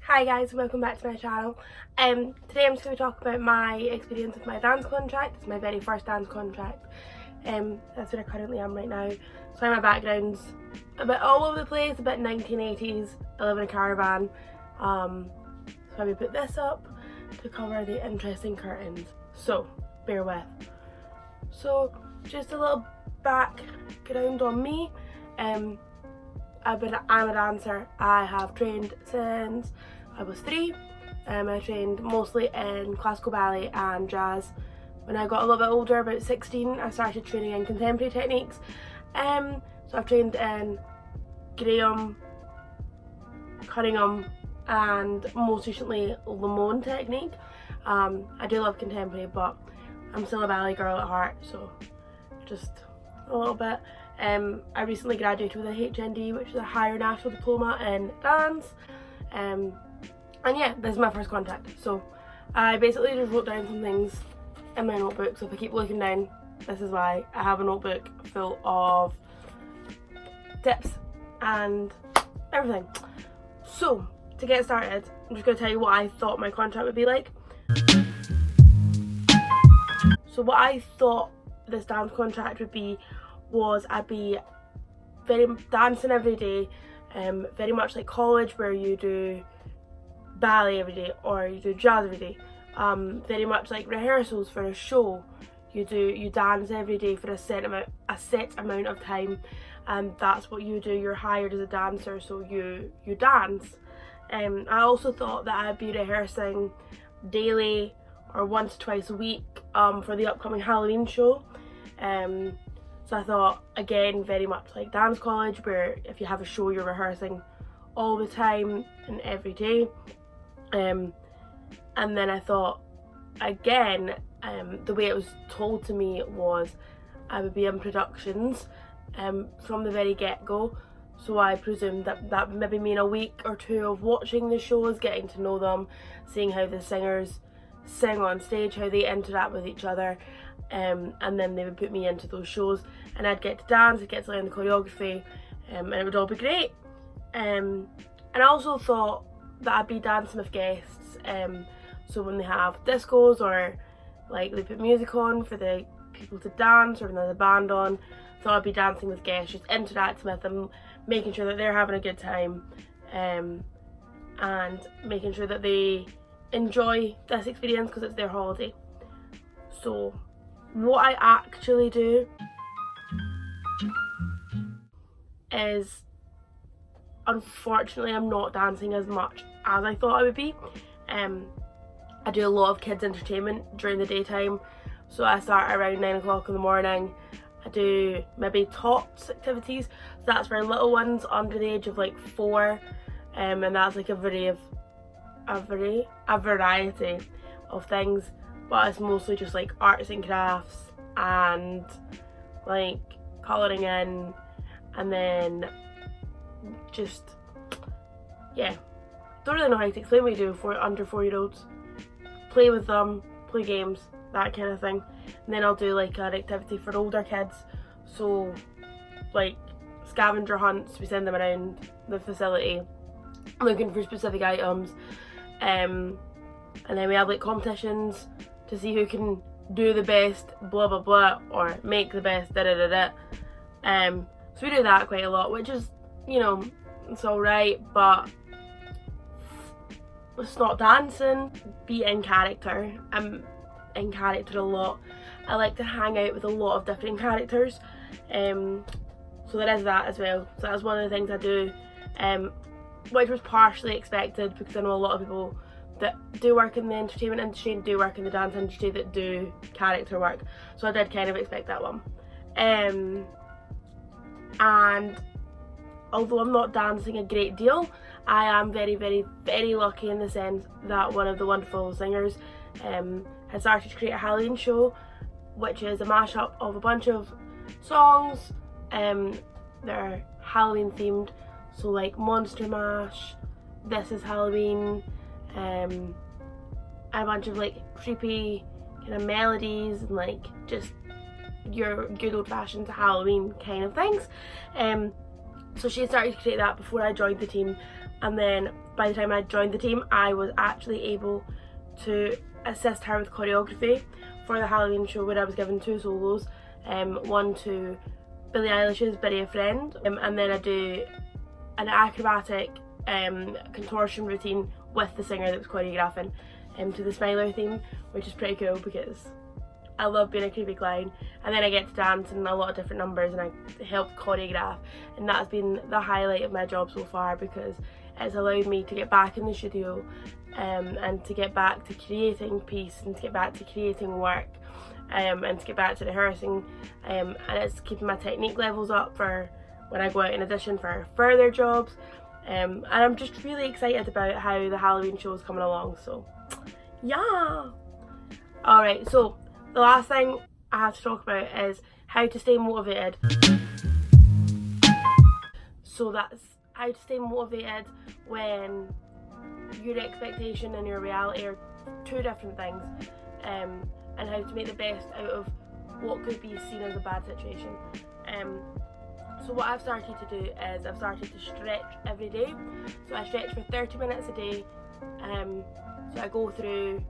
Hi guys, welcome back to my channel. Today I'm just going to talk about my experience with my dance contract. It's my very first dance contract. That's where I currently am right now. Sorry, my background's a bit all over the place, a bit 1980s. I live in a caravan. So I will put this up to cover the interesting curtains. So bear with. So just a little background on me. I'm a dancer. I have trained since I was 3. I trained mostly in classical ballet and jazz. When I got a little bit older, about 16, I started training in contemporary techniques. So I've trained in Graham, Cunningham, and most recently Limon technique. I do love contemporary, but I'm still a ballet girl at heart, so just a little bit. I recently graduated with a HND, which is a higher national diploma in dance. And yeah, this is my first contract. So I basically just wrote down some things in my notebook. So if I keep looking down, this is why. I have a notebook full of tips and everything. So to get started, I'm just going to tell you what I thought my contract would be like. So what I thought this dance contract would be was I'd be dancing every day, very much like college where you do ballet every day or you do jazz every day. Very much like rehearsals for a show. You dance every day for a set amount of time, and that's what you do. You're hired as a dancer, so you dance. I also thought that I'd be rehearsing daily or once or twice a week for the upcoming Halloween show. So I thought, again, very much like dance college, where if you have a show you're rehearsing all the time and every day. And then I thought, again, the way it was told to me was I would be in productions from the very get-go. So I presumed that maybe mean a week or 2 of watching the shows, getting to know them, seeing how the singers sing on stage, how they interact with each other. And then they would put me into those shows and I'd get to dance, I'd get to learn the choreography, and it would all be great. And I also thought that I'd be dancing with guests, so when they have discos or like they put music on for the people to dance, or when there's a band on, I thought I'd be dancing with guests, just interacting with them, making sure that they're having a good time, and making sure that they enjoy this experience because it's their holiday. So what I actually do is, unfortunately, I'm not dancing as much as I thought I would be. I do a lot of kids entertainment during the daytime, so I start around 9 o'clock in the morning. I do maybe tots activities, so that's for little ones under the age of like 4, and that's like a variety of things, but it's mostly just like arts and crafts and like colouring in, and then just, yeah, don't really know how to explain what you do for under 4-year-olds. Play with them, play games, that kind of thing. And then I'll do like an activity for older kids, so like scavenger hunts. We send them around the facility looking for specific items, and then we have like competitions to see who can do the best blah blah blah, or make the best da da da da. So we do that quite a lot, which is, you know, it's alright, but it's not dancing. Be in character. I'm in character a lot. I like to hang out with a lot of different characters, so there is that as well. So that's one of the things I do, which was partially expected, because I know a lot of people that do work in the entertainment industry and do work in the dance industry that do character work, so I did kind of expect that one. And although I'm not dancing a great deal, I am very, very, very lucky in the sense that one of the wonderful singers has started to create a Halloween show, which is a mashup of a bunch of songs that are Halloween themed, so like Monster Mash, This Is Halloween, and a bunch of like creepy kind of melodies and like just your good old-fashioned Halloween kind of things. So she started to create that before I joined the team, and then by the time I joined the team I was actually able to assist her with choreography for the Halloween show, where I was given 2 solos, one to Billie Eilish's Bury a Friend, and then I do an acrobatic contortion routine with the singer that was choreographing to the Smiler theme, which is pretty cool because I love being a creepy clown. And then I get to dance in a lot of different numbers and I help choreograph, and that's been the highlight of my job so far because it's allowed me to get back in the studio and to get back to creating piece and to get back to creating work and to get back to rehearsing, and it's keeping my technique levels up for when I go out in audition for further jobs, and I'm just really excited about how the Halloween show is coming along, so yeah. Alright, so the last thing I have to talk about is how to stay motivated. So that's how to stay motivated when your expectation and your reality are 2 different things, and how to make the best out of what could be seen as a bad situation. So what I've started to do is I've started to stretch every day. So I stretch for 30 minutes a day. So I go through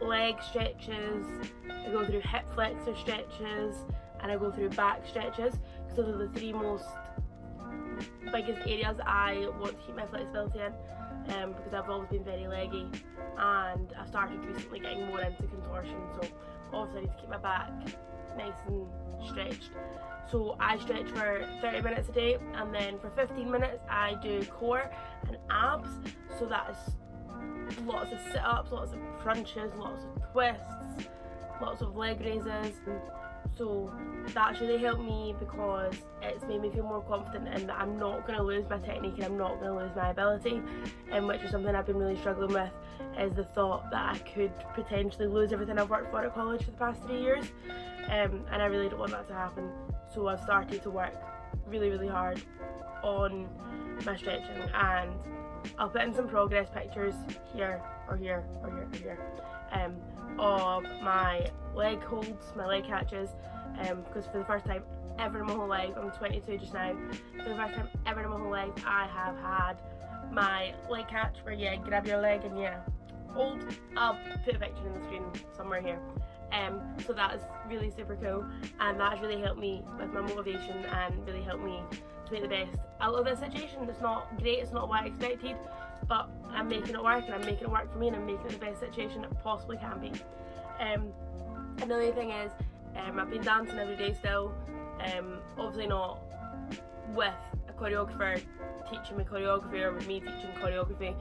leg stretches, I go through hip flexor stretches, and I go through back stretches, because those are the 3 most biggest areas I want to keep my flexibility in, because I've always been very leggy, and I've started recently getting more into contortion, so obviously I need to keep my back nice and stretched. So I stretch for 30 minutes a day, and then for 15 minutes I do core and abs. So that is lots of sit-ups, lots of crunches, lots of twists, lots of leg raises. So that's really helped me because it's made me feel more confident in that I'm not going to lose my technique and I'm not going to lose my ability, which is something I've been really struggling with, is the thought that I could potentially lose everything I've worked for at college for the past 3 years, and I really don't want that to happen. So I've started to work really hard on my stretching, and I'll put in some progress pictures here or here or here or here of my leg holds, my leg catches, because for the first time ever in my whole life, I'm 22 just now, for the first time ever in my whole life I have had my leg catch where you grab your leg and hold. I'll put a picture in the screen somewhere here. So that is really super cool, and that's really helped me with my motivation and really helped me to make the best out of this situation. It's not great, it's not what I expected, but I'm making it work, and I'm making it work for me, and I'm making it the best situation it possibly can be. Another thing is, I've been dancing every day still, obviously not with a choreographer teaching me choreography or with me teaching choreography.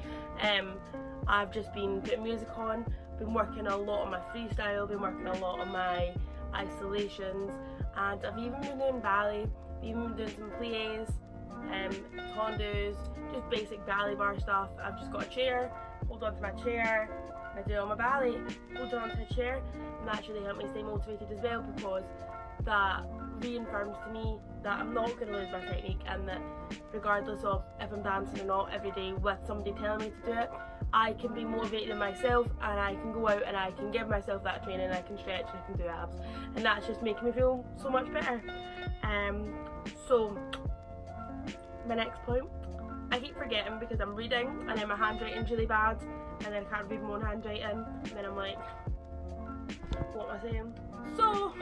I've just been putting music on, been working a lot on my freestyle, been working a lot on my isolations, and I've even been doing ballet, even been doing some pliés, tendus, just basic ballet bar stuff. I've just got a chair, hold on to my chair, and I do it on my ballet, hold on to a chair, and that's really helped me stay motivated as well, because that reaffirms to me that I'm not going to lose my technique, and that regardless of if I'm dancing or not every day with somebody telling me to do it, I can be motivated in myself, and I can go out and I can give myself that training, I can stretch, I can do abs, and that's just making me feel so much better. So my next point, I keep forgetting because I'm reading and then my handwriting's really bad, and then I can't read my own handwriting, and then I'm like, what am I saying? So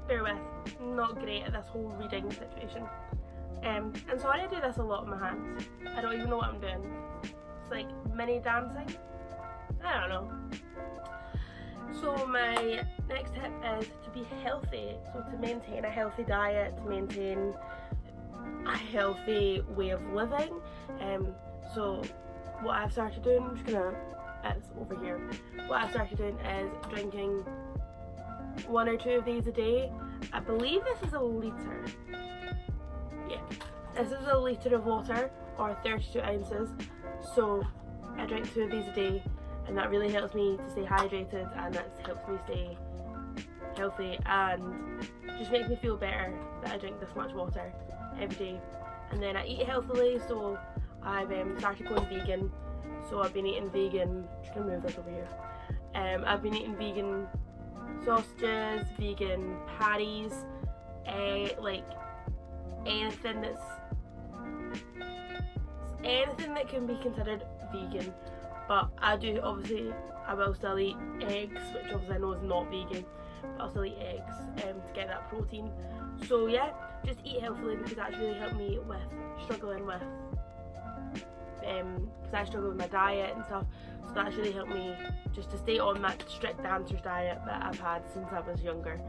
bear with, not great at this whole reading situation. And so I do this a lot with my hands. I don't even know what I'm doing. It's like mini dancing. I don't know. So my next tip is to be healthy. So to maintain a healthy diet, to maintain a healthy way of living. So what I've started doing, I'm just gonna, it's over here. What I've started doing is drinking 1 or 2 of these a day. I believe this is a litre. Yeah, this is a litre of water, or 32 ounces. So I drink 2 of these a day, and that really helps me to stay hydrated, and that helps me stay healthy, and just makes me feel better that I drink this much water every day. And then I eat healthily, so I've started going vegan. So I've been eating vegan, just gonna move this over here. I've been eating vegan sausages, vegan patties, like anything that's anything that can be considered vegan, but I will still eat eggs, which obviously I know is not vegan, but I'll still eat eggs to get that protein. So yeah, just eat healthily, because that's really helped me with struggling with because I struggle with my diet and stuff, so that's really helped me just to stay on that strict dancer's diet that I've had since I was younger.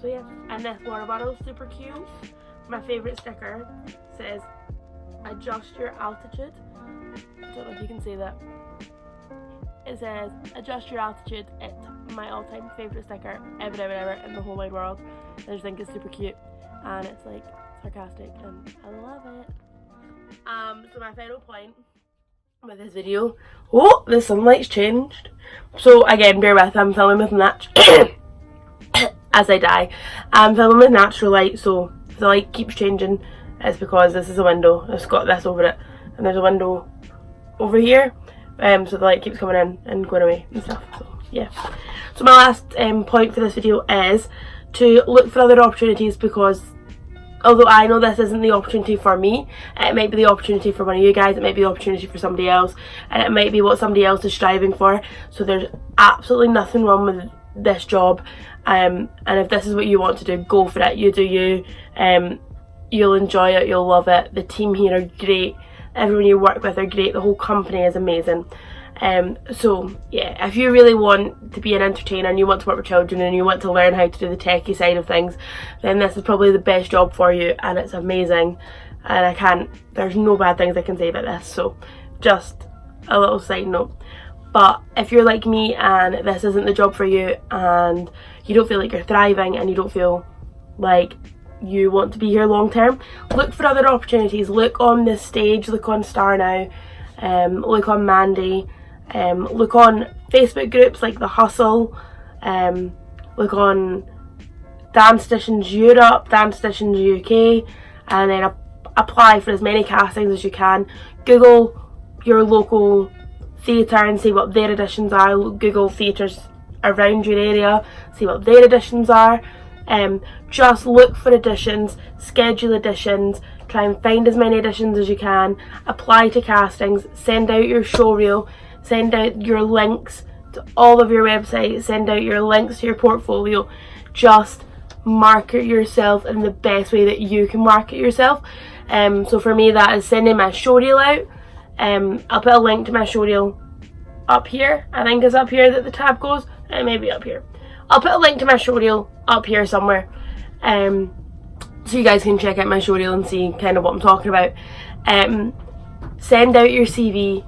So yeah, and this water bottle is super cute. My favourite sticker says adjust your altitude. I don't know if you can see that. It says adjust your altitude. It's my all-time favourite sticker ever in the whole wide world. I just think it's super cute, and it's like sarcastic, and I love it. So my final point with this video, oh, the sunlight's changed. So again, bear with, I'm filming with natural as I die. I'm filming with natural light, so if the light keeps changing, it's because this is a window. It's got this over it, and there's a window over here. So the light keeps coming in and going away and stuff. So yeah. So my last point for this video is to look for other opportunities, because although I know this isn't the opportunity for me, it might be the opportunity for one of you guys, it might be the opportunity for somebody else, and it might be what somebody else is striving for. So there's absolutely nothing wrong with this job, and if this is what you want to do, go for it. You do you. You'll enjoy it, you'll love it. The team here are great, everyone you work with are great, the whole company is amazing. So yeah, if you really want to be an entertainer and you want to work with children and you want to learn how to do the techie side of things, then this is probably the best job for you, and it's amazing, and there's no bad things I can say about this. So just a little side note. But if you're like me and this isn't the job for you, and you don't feel like you're thriving, and you don't feel like you want to be here long term, look for other opportunities. Look on this stage, look on Star Now, look on Mandy, look on Facebook groups like The Hustle, look on Dance Editions Europe, Dance Editions UK, and then apply for as many castings as you can. Google your local theatre and see what their auditions are. Google theatres around your area, see what their auditions are. Just look for auditions, schedule auditions, try and find as many auditions as you can, apply to castings, send out your showreel, send out your links to all of your websites, send out your links to your portfolio. Just market yourself in the best way that you can market yourself. So for me, that is sending my showreel out. I'll put a link to my showreel up here. I think it's up here that the tab goes. It may be up here. I'll put a link to my showreel up here somewhere, so you guys can check out my showreel and see kind of what I'm talking about. Send out your CV,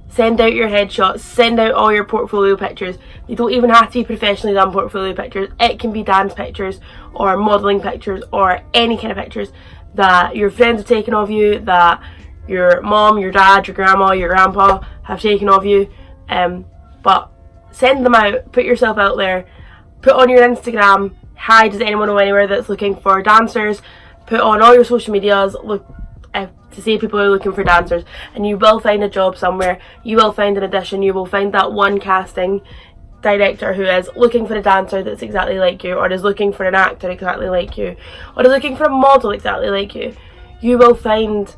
send out your headshots, send out all your portfolio pictures. You don't even have to be professionally done portfolio pictures. It can be dance pictures or modelling pictures or any kind of pictures that your friends have taken of you, that your mom, your dad, your grandma, your grandpa have taken of you. But send them out, put yourself out there. Put on your Instagram, hi, does anyone know anywhere that's looking for dancers? Put on all your social medias, look to see if people are looking for dancers, and you will find a job somewhere. You will find an audition, you will find that one casting director who is looking for a dancer that's exactly like you, or is looking for an actor exactly like you, or is looking for a model exactly like you. You will find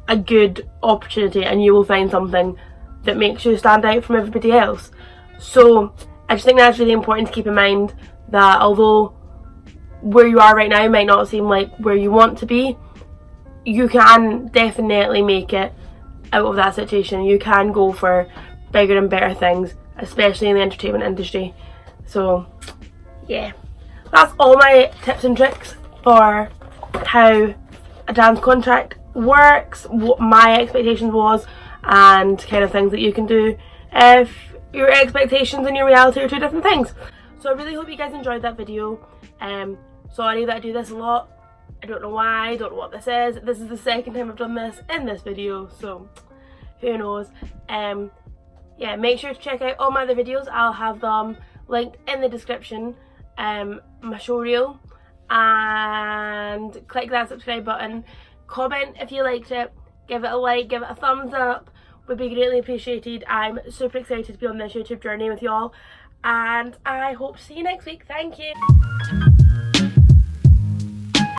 a good opportunity, and you will find something that makes you stand out from everybody else. So I just think that's really important to keep in mind, that although where you are right now might not seem like where you want to be, you can definitely make it out of that situation. You can go for bigger and better things, especially in the entertainment industry. So yeah, that's all my tips and tricks for how a dance contract works, what my expectations was, and kind of things that you can do if your expectations and your reality are two different things. So I really hope you guys enjoyed that video. Sorry that I do this a lot. I don't know why, I don't know what this is. This is the second time I've done this in this video, so who knows. Yeah, make sure to check out all my other videos. I'll have them linked in the description. My showreel, and click that subscribe button. Comment if you liked it. Give it a like, give it a thumbs up. Would be greatly appreciated. I'm super excited to be on this YouTube journey with y'all, and I hope to see you next week. Thank you.